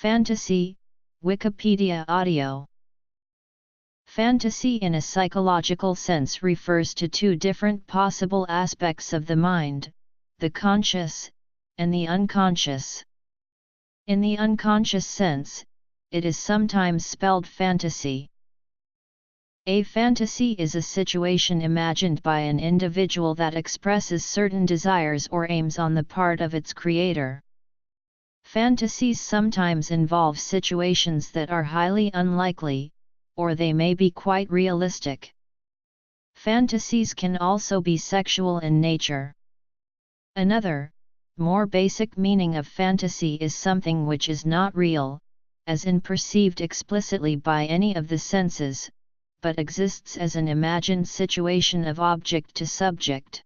Fantasy, Wikipedia audio. Fantasy in a psychological sense refers to two different possible aspects of the mind, the conscious, and the unconscious. In the unconscious sense, it is sometimes spelled fantasy. A fantasy is a situation imagined by an individual that expresses certain desires or aims on the part of its creator. Fantasies sometimes involve situations that are highly unlikely, or they may be quite realistic. Fantasies can also be sexual in nature. Another, more basic meaning of fantasy is something which is not real, as in perceived explicitly by any of the senses, but exists as an imagined situation of object to subject.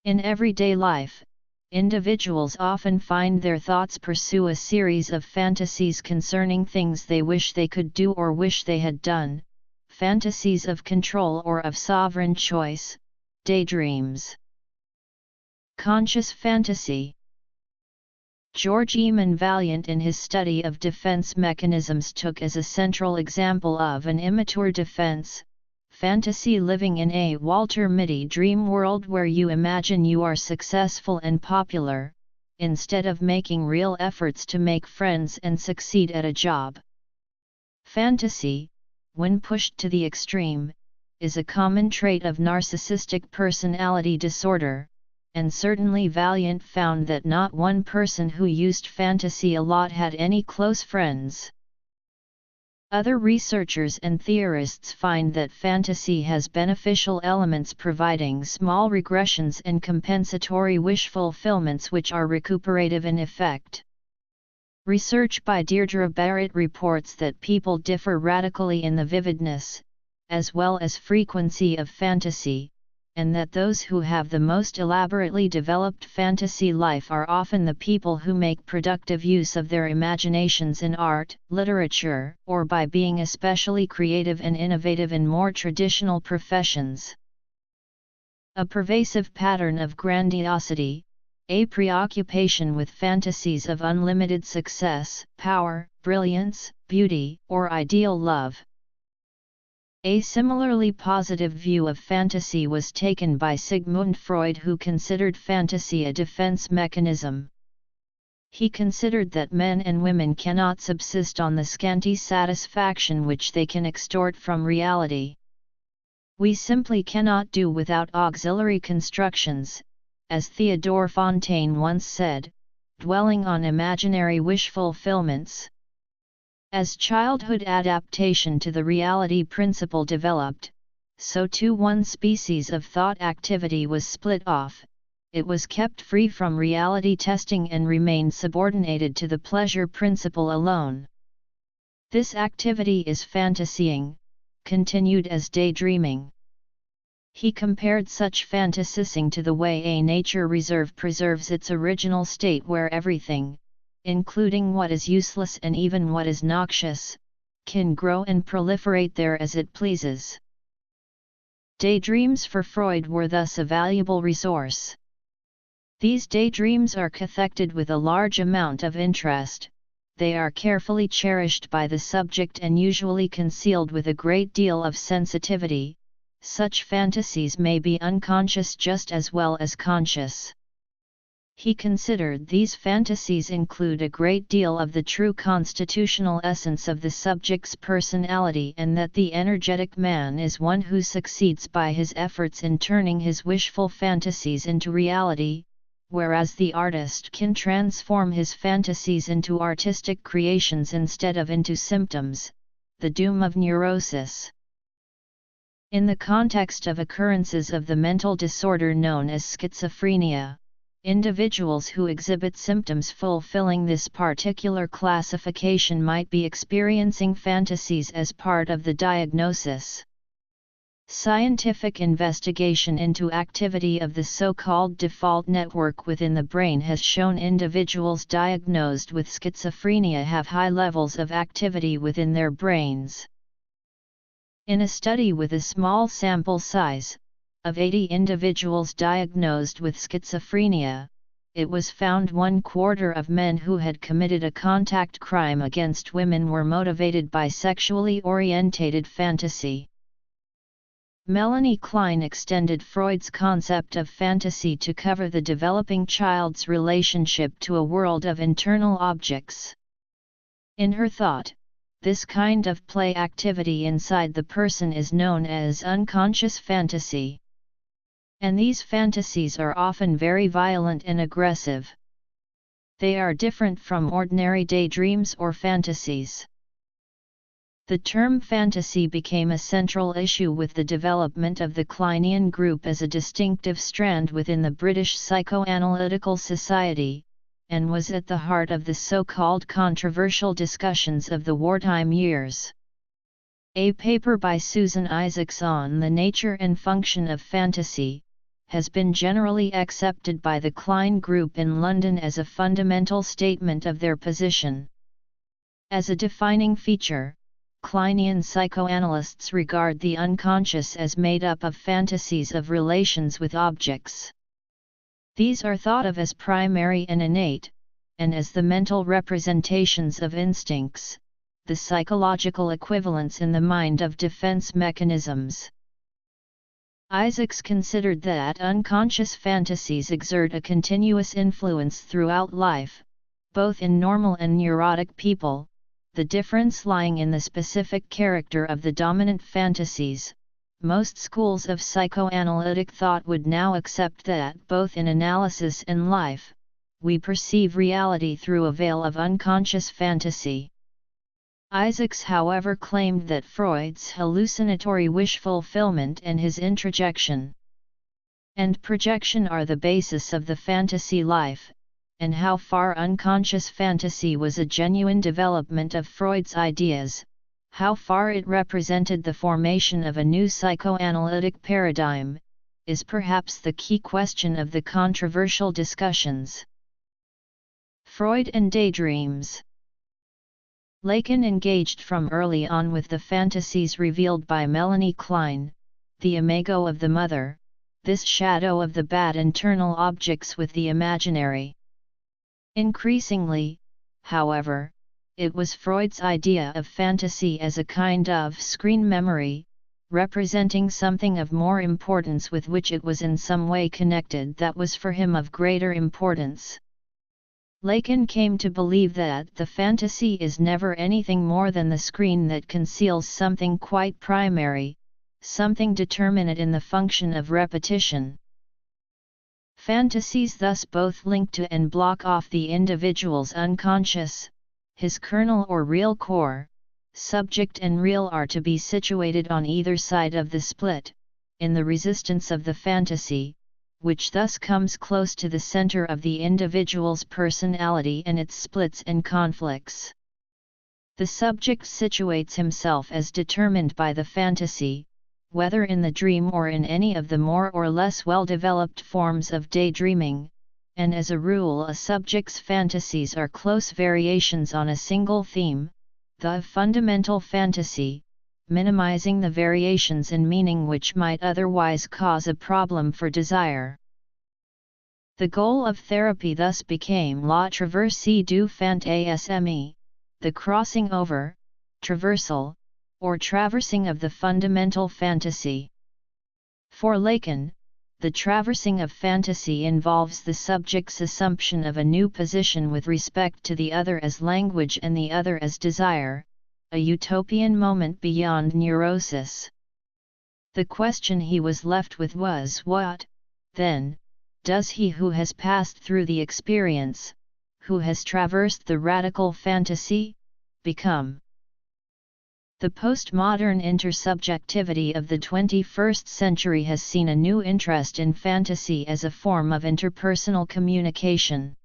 In everyday life, individuals often find their thoughts pursue a series of fantasies concerning things they wish they could do or wish they had done, fantasies of control or of sovereign choice, daydreams. Conscious fantasy. George Eamon Valiant in his study of defense mechanisms took as a central example of an immature defense, fantasy living in a Walter Mitty dream world where you imagine you are successful and popular, instead of making real efforts to make friends and succeed at a job. Fantasy, when pushed to the extreme, is a common trait of narcissistic personality disorder, and certainly Valiant found that not one person who used fantasy a lot had any close friends. Other researchers and theorists find that fantasy has beneficial elements providing small regressions and compensatory wish fulfillments which are recuperative in effect. Research by Deirdre Barrett reports that people differ radically in the vividness, as well as frequency of fantasy, and that those who have the most elaborately developed fantasy life are often the people who make productive use of their imaginations in art, literature, or by being especially creative and innovative in more traditional professions. A pervasive pattern of grandiosity, a preoccupation with fantasies of unlimited success, power, brilliance, beauty, or ideal love. A similarly positive view of fantasy was taken by Sigmund Freud, who considered fantasy a defense mechanism. He considered that men and women cannot subsist on the scanty satisfaction which they can extort from reality. We simply cannot do without auxiliary constructions, as Theodore Fontaine once said, dwelling on imaginary wish fulfillments. As childhood adaptation to the reality principle developed, so too one species of thought activity was split off. It was kept free from reality testing and remained subordinated to the pleasure principle alone. This activity is fantasying, continued as daydreaming. He compared such fantasizing to the way a nature reserve preserves its original state where everything, including what is useless and even what is noxious, can grow and proliferate there as it pleases. Daydreams for Freud were thus a valuable resource. These daydreams are cathected with a large amount of interest, they are carefully cherished by the subject and usually concealed with a great deal of sensitivity. Such fantasies may be unconscious just as well as conscious. He considered these fantasies include a great deal of the true constitutional essence of the subject's personality, and that the energetic man is one who succeeds by his efforts in turning his wishful fantasies into reality, whereas the artist can transform his fantasies into artistic creations instead of into symptoms, the doom of neurosis. In the context of occurrences of the mental disorder known as schizophrenia, individuals who exhibit symptoms fulfilling this particular classification might be experiencing fantasies as part of the diagnosis. Scientific investigation into activity of the so-called default network within the brain has shown individuals diagnosed with schizophrenia have high levels of activity within their brains. In a study with a small sample size, of 80 individuals diagnosed with schizophrenia, it was found 1/4 of men who had committed a contact crime against women were motivated by sexually orientated fantasy. Melanie Klein extended Freud's concept of fantasy to cover the developing child's relationship to a world of internal objects. In her thought, this kind of play activity inside the person is known as unconscious fantasy. And these fantasies are often very violent and aggressive. They are different from ordinary daydreams or fantasies. The term fantasy became a central issue with the development of the Kleinian group as a distinctive strand within the British Psychoanalytical Society, and was at the heart of the so-called controversial discussions of the wartime years. A paper by Susan Isaacs on the nature and function of fantasy has been generally accepted by the Klein group in London as a fundamental statement of their position. As a defining feature, Kleinian psychoanalysts regard the unconscious as made up of fantasies of relations with objects. These are thought of as primary and innate, and as the mental representations of instincts, the psychological equivalents in the mind of defense mechanisms. Isaacs considered that unconscious fantasies exert a continuous influence throughout life, both in normal and neurotic people, the difference lying in the specific character of the dominant fantasies. Most schools of psychoanalytic thought would now accept that both in analysis and life, we perceive reality through a veil of unconscious fantasy. Isaacs, however, claimed that Freud's hallucinatory wish fulfillment and his introjection and projection are the basis of the fantasy life, and how far unconscious fantasy was a genuine development of Freud's ideas, how far it represented the formation of a new psychoanalytic paradigm, is perhaps the key question of the controversial discussions. Freud and daydreams. Lacan engaged from early on with the fantasies revealed by Melanie Klein, the imago of the mother, this shadow of the bad internal objects with the imaginary. Increasingly, however, it was Freud's idea of fantasy as a kind of screen memory, representing something of more importance with which it was in some way connected that was for him of greater importance. Lacan came to believe that the fantasy is never anything more than the screen that conceals something quite primary, something determinate in the function of repetition. Fantasies thus both link to and block off the individual's unconscious, his kernel or real core. Subject and real are to be situated on either side of the split, in the resistance of the fantasy, which thus comes close to the center of the individual's personality and its splits and conflicts. The subject situates himself as determined by the fantasy, whether in the dream or in any of the more or less well-developed forms of daydreaming, and as a rule a subject's fantasies are close variations on a single theme, the fundamental fantasy, minimizing the variations in meaning which might otherwise cause a problem for desire. The goal of therapy thus became la traversée du fantasme, the crossing over, traversal, or traversing of the fundamental fantasy. For Lacan, the traversing of fantasy involves the subject's assumption of a new position with respect to the other as language and the other as desire, a utopian moment beyond neurosis. The question he was left with was what, then, does he who has passed through the experience, who has traversed the radical fantasy, become? The postmodern intersubjectivity of the 21st century has seen a new interest in fantasy as a form of interpersonal communication.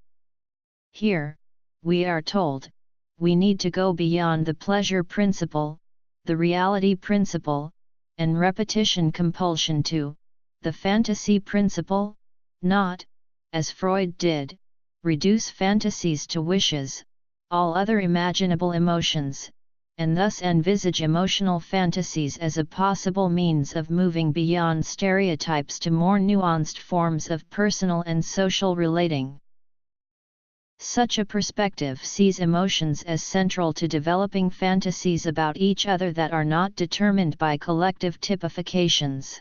Here, we are told, we need to go beyond the pleasure principle, the reality principle, and repetition compulsion to the fantasy principle, not, as Freud did, reduce fantasies to wishes, all other imaginable emotions, and thus envisage emotional fantasies as a possible means of moving beyond stereotypes to more nuanced forms of personal and social relating. Such a perspective sees emotions as central to developing fantasies about each other that are not determined by collective typifications.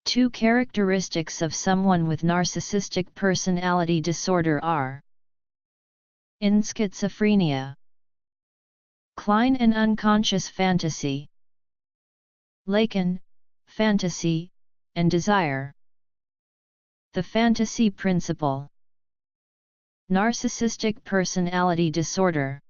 2 characteristics of someone with narcissistic personality disorder are: in schizophrenia, Klein and unconscious fantasy, Lacan, fantasy, and desire. The fantasy principle. Narcissistic personality disorder.